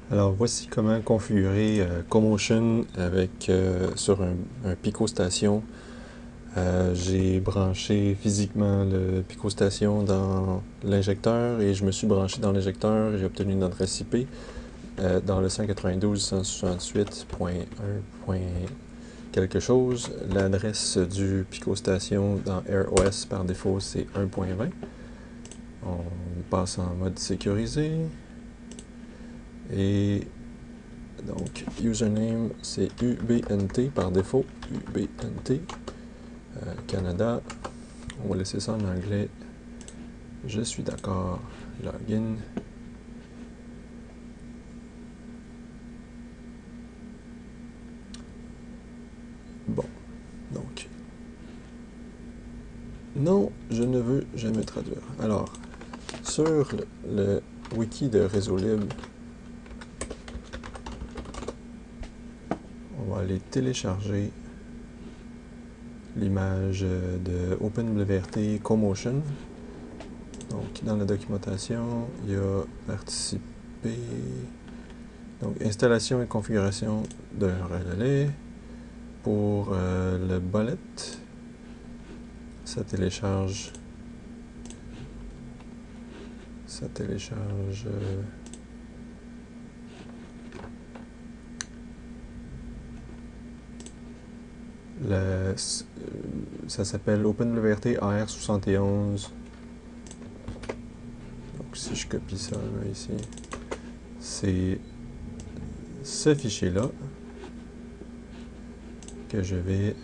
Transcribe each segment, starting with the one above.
Alors voici comment configurer CoMotion avec, sur un Pico-Station. J'ai branché physiquement le Pico-Station dans l'injecteur et je me suis branché dans l'injecteur et j'ai obtenu une adresse IP dans le 192.168.1. quelque chose. L'adresse du Pico-Station dans AirOS par défaut c'est 1.20. On passe en mode sécurisé et donc, username, c'est UBNT par défaut. UBNT. Canada. On va laisser ça en anglais. Je suis d'accord. Login. Bon. Donc. Non, je ne veux jamais traduire. Alors, sur le wiki de Réseau Libre, on va aller télécharger l'image de OpenWRT CoMotion. Donc, dans la documentation, il y a participer. Donc, installation et configuration d'un relais. Pour le bullet, ça télécharge. Ça s'appelle OpenWRT AR71. Donc si je copie ça là, ici, c'est ce fichier-là que je vais...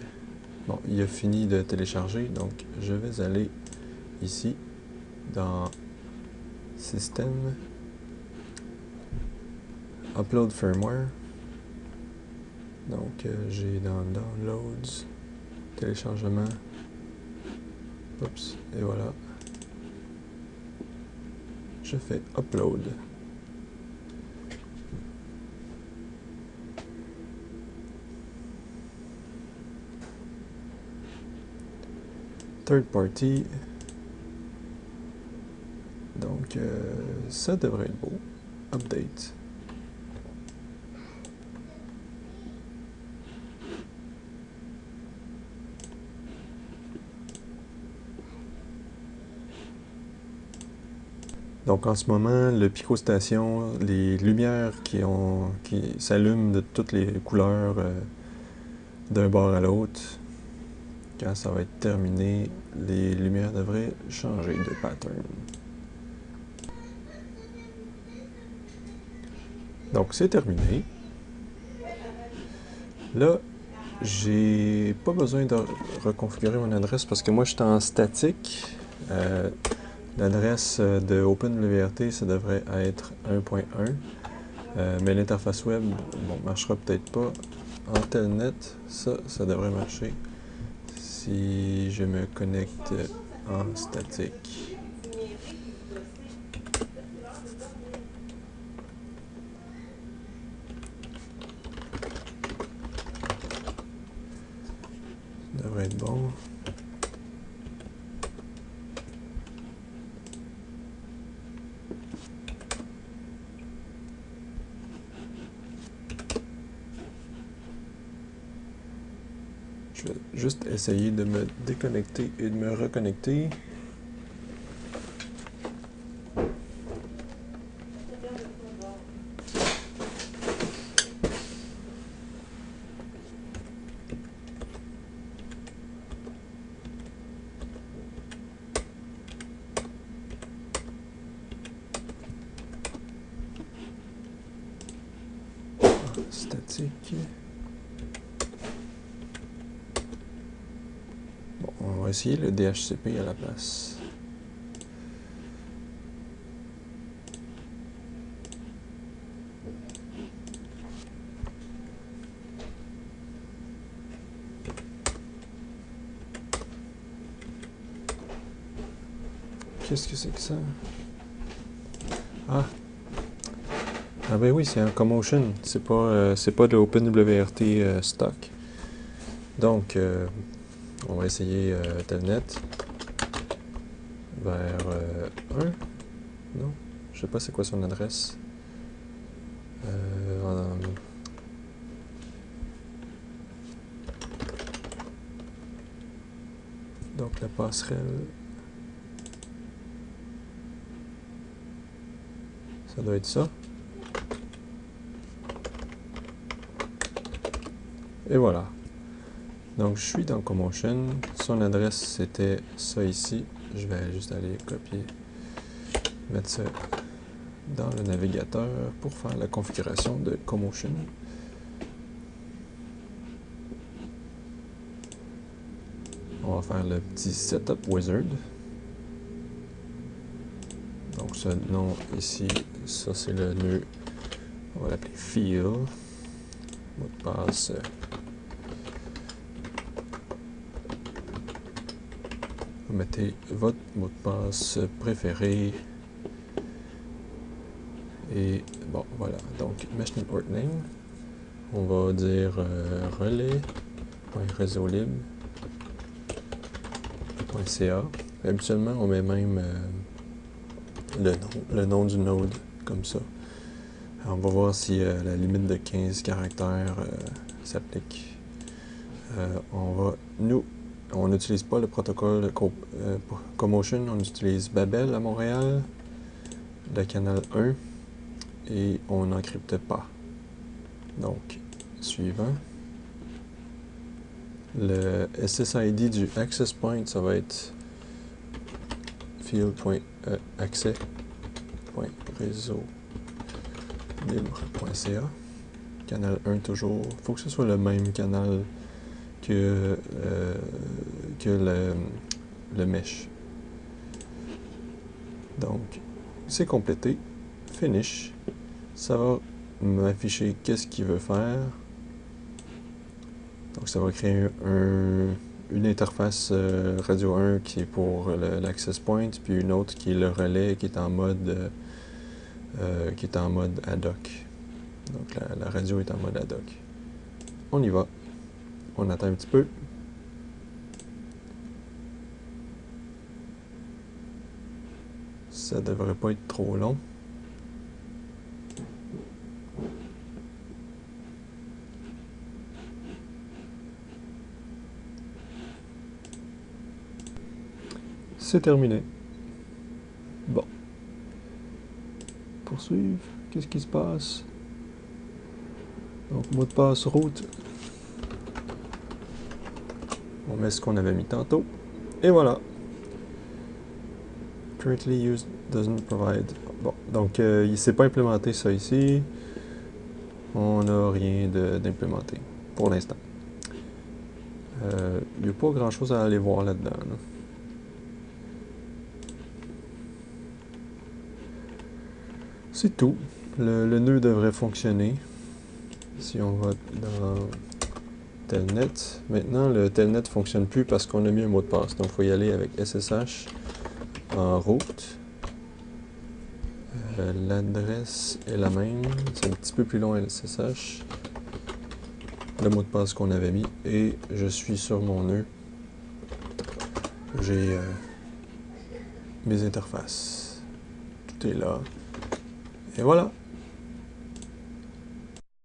Bon, il a fini de télécharger, donc je vais aller ici dans Système, Upload Firmware. Donc j'ai dans Downloads, téléchargement, oups, et voilà. Je fais Upload. Third party. Donc ça devrait être beau. Update. Donc en ce moment, le Pico-Station, les lumières qui s'allument de toutes les couleurs d'un bord à l'autre, quand ça va être terminé, les lumières devraient changer de pattern. Donc c'est terminé. Là, j'ai pas besoin de reconfigurer mon adresse parce que moi je suis en statique. L'adresse de OpenWRT, ça devrait être 1.1. Mais l'interface web, bon, marchera peut-être pas. En telnet, ça devrait marcher si je me connecte en statique. Ça devrait être bon. Je vais juste essayer de me déconnecter et de me reconnecter. Statique. Bon, on va essayer le DHCP à la place. Qu'est-ce que c'est que ça? Ah! Ah ben oui, c'est un CoMotion, c'est pas de l'OpenWRT stock. Donc, on va essayer Telnet vers 1. Non, je sais pas c'est quoi son adresse. Donc la passerelle, ça doit être ça. Et voilà. Donc je suis dans CoMotion. Son adresse c'était ça ici. Je vais juste aller copier, mettre ça dans le navigateur pour faire la configuration de CoMotion. On va faire le petit Setup Wizard. Donc ce nom ici, ça c'est le nœud. On va l'appeler Feel. Mot de passe. Vous mettez votre mot de passe préféré. Et bon, voilà. Donc, Mesh Network Name. On va dire relais.réseaulibre.ca. Habituellement, on met même le nom du node, comme ça. Alors, on va voir si la limite de 15 caractères s'applique. On n'utilise pas le protocole CoMotion, on utilise Babel à Montréal, le canal 1, et on n'encrypte pas. Donc, suivant. Le SSID du access point, ça va être field.access.réseaulibre.ca. Canal 1 toujours. Il faut que ce soit le même canal que le mesh. Donc, c'est complété. Finish. Ça va m'afficher qu'est-ce qu'il veut faire. Donc, ça va créer une interface radio 1 qui est pour l'access point, puis une autre qui est le relais qui est en mode ad hoc. Donc, la radio est en mode ad hoc. On y va. On attend un petit peu. Ça devrait pas être trop long. C'est terminé. Bon. Poursuivre. Qu'est-ce qui se passe? Donc, mot de passe route. On met ce qu'on avait mis tantôt. Et voilà. Currently used doesn't provide. Bon, donc il ne s'est pas implémenté ça ici. On n'a rien d'implémenté pour l'instant. Il n'y a pas grand chose à aller voir là-dedans. Là. C'est tout. Le nœud devrait fonctionner. Si on va dans Telnet, maintenant le Telnet ne fonctionne plus parce qu'on a mis un mot de passe. Donc il faut y aller avec SSH en route. L'adresse est la même. C'est un petit peu plus long SSH. Le mot de passe qu'on avait mis. Et je suis sur mon nœud. J'ai mes interfaces. Tout est là. Et voilà.